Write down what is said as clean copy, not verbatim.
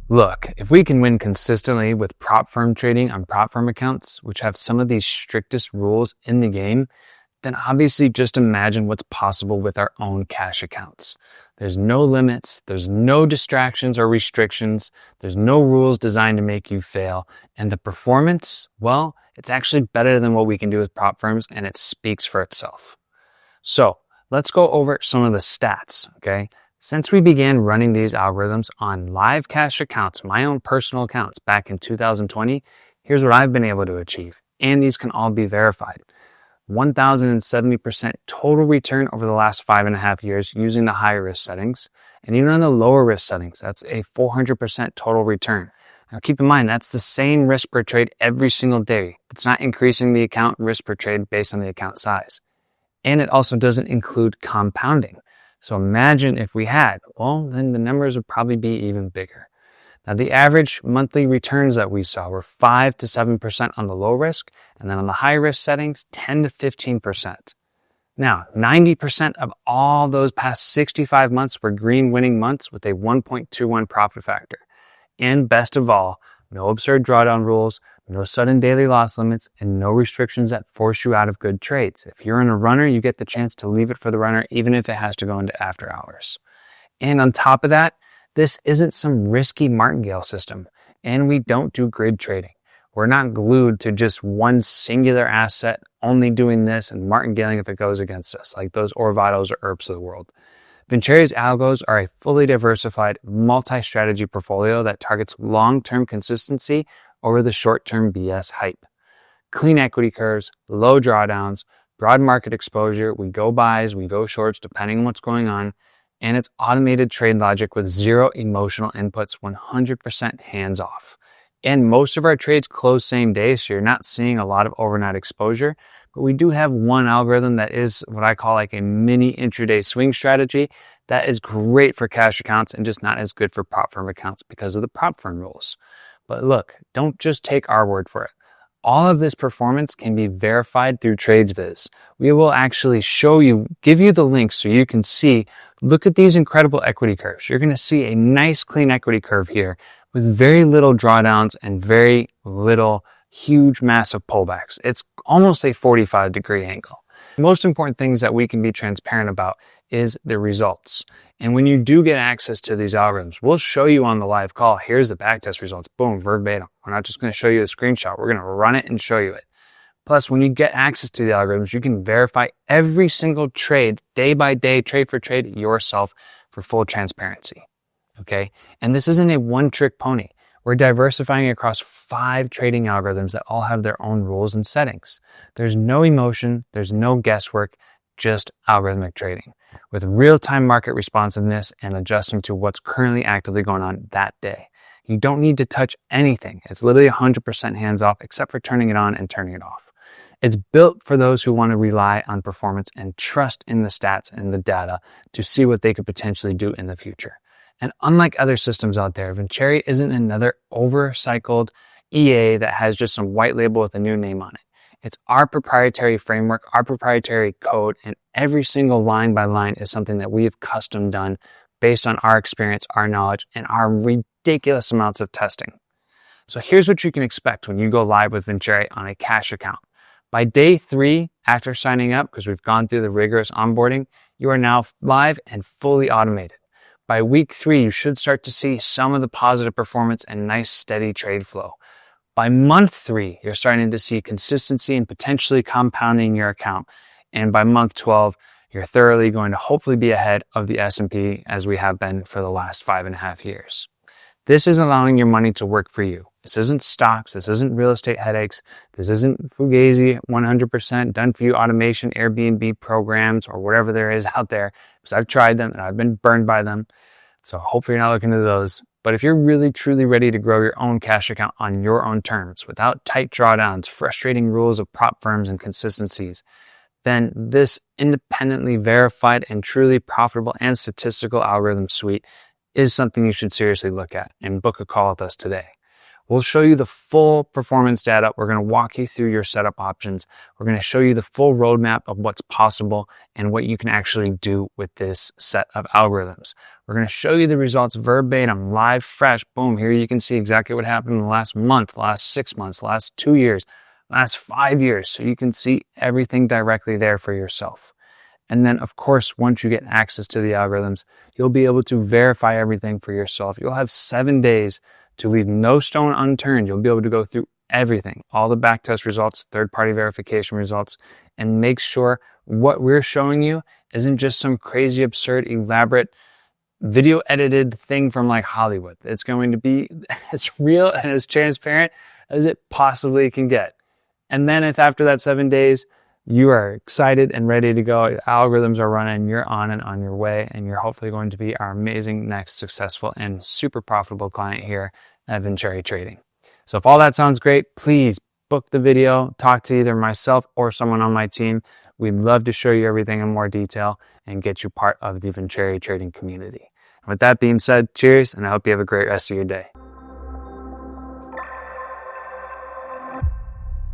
Look, if we can win consistently with prop firm trading on prop firm accounts, which have some of these strictest rules in the game, then obviously just imagine what's possible with our own cash accounts. There's no limits, there's no distractions or restrictions, there's no rules designed to make you fail, and the performance, well, it's actually better than what we can do with prop firms, and it speaks for itself. So let's go over some of the stats, okay? Since we began running these algorithms on live cash accounts, my own personal accounts back in 2020, here's what I've been able to achieve. And these can all be verified. 1,070% total return over the last 5.5 years using the higher risk settings. And even on the lower risk settings, that's a 400% total return. Now keep in mind, that's the same risk per trade every single day. It's not increasing the account risk per trade based on the account size. And it also doesn't include compounding. So imagine if we had, well, then the numbers would probably be even bigger. Now the average monthly returns that we saw were 5 to 7% on the low risk, and then on the high risk settings, 10 to 15%. Now, 90% of all those past 65 months were green winning months with a 1.21 profit factor. And best of all, no absurd drawdown rules, no sudden daily loss limits, and no restrictions that force you out of good trades. If you're in a runner, you get the chance to leave it for the runner, even if it has to go into after hours. And on top of that, this isn't some risky martingale system, and we don't do grid trading. We're not glued to just one singular asset, only doing this and martingaling if it goes against us, like those Orvatos or ERPs of the world. Vinceri's algos are a fully diversified, multi-strategy portfolio that targets long-term consistency over the short-term BS hype. Clean equity curves, low drawdowns, broad market exposure, we go buys, we go shorts depending on what's going on, and it's automated trade logic with zero emotional inputs, 100% hands-off. And most of our trades close same day, so you're not seeing a lot of overnight exposure. But we do have one algorithm that is what I call like a mini intraday swing strategy that is great for cash accounts and just not as good for prop firm accounts because of the prop firm rules. But look, don't just take our word for it. All of this performance can be verified through TradesViz. We will actually show you, give you the link so you can see, look at these incredible equity curves. You're going to see a nice clean equity curve here with very little drawdowns and very little huge massive pullbacks. It's almost a 45-degree angle. The most important things that we can be transparent about is the results. And when you do get access to these algorithms, we'll show you on the live call, here's the backtest results, boom, verbatim. We're not just going to show you a screenshot, we're going to run it and show you it. Plus, when you get access to the algorithms, you can verify every single trade, day by day, trade for trade yourself for full transparency. Okay? And this isn't a one-trick pony. We're diversifying across 5 trading algorithms that all have their own rules and settings. There's no emotion, there's no guesswork, just algorithmic trading with real-time market responsiveness and adjusting to what's currently actively going on that day. You don't need to touch anything. It's literally 100% hands-off except for turning it on and turning it off. It's built for those who want to rely on performance and trust in the stats and the data to see what they could potentially do in the future. And unlike other systems out there, Vinceri isn't another overcycled EA that has just some white label with a new name on it. It's our proprietary framework, our proprietary code, and every single line by line is something that we have custom done based on our experience, our knowledge, and our ridiculous amounts of testing. So here's what you can expect when you go live with Vinceri on a cash account. By day 3, after signing up, because we've gone through the rigorous onboarding, you are now live and fully automated. By week 3, you should start to see some of the positive performance and nice steady trade flow. By month 3, you're starting to see consistency and potentially compounding your account. And by month 12, you're thoroughly going to hopefully be ahead of the S&P as we have been for the last 5.5 years. This is allowing your money to work for you. This isn't stocks. This isn't real estate headaches. This isn't Fugazi 100% done for you automation, Airbnb programs, or whatever there is out there. Because I've tried them and I've been burned by them. So hopefully you're not looking to those. But if you're really truly ready to grow your own cash account on your own terms without tight drawdowns, frustrating rules of prop firms and consistencies, then this independently verified and truly profitable and statistical algorithm suite is something you should seriously look at and book a call with us today. We'll show you the full performance data. We're going to walk you through your setup options. We're going to show you the full roadmap of what's possible and what you can actually do with this set of algorithms. We're going to show you the results verbatim, live, fresh. Boom, here you can see exactly what happened in the last month, last 6 months, last 2 years, last 5 years. So you can see everything directly there for yourself. And then, of course, once you get access to the algorithms, you'll be able to verify everything for yourself. You'll have 7 days to leave no stone unturned. You'll be able to go through everything, all the backtest results, third-party verification results, and make sure what we're showing you isn't just some crazy, absurd, elaborate, video-edited thing from like Hollywood. It's going to be as real and as transparent as it possibly can get. And then if after that 7 days, you are excited and ready to go, the algorithms are running, you're on and on your way, and you're hopefully going to be our amazing next successful and super profitable client here at Venturi Trading. So if all that sounds great, please book the video, talk to either myself or someone on my team. We'd love to show you everything in more detail and get you part of the Venturi Trading community. And with that being said, cheers, and I hope you have a great rest of your day.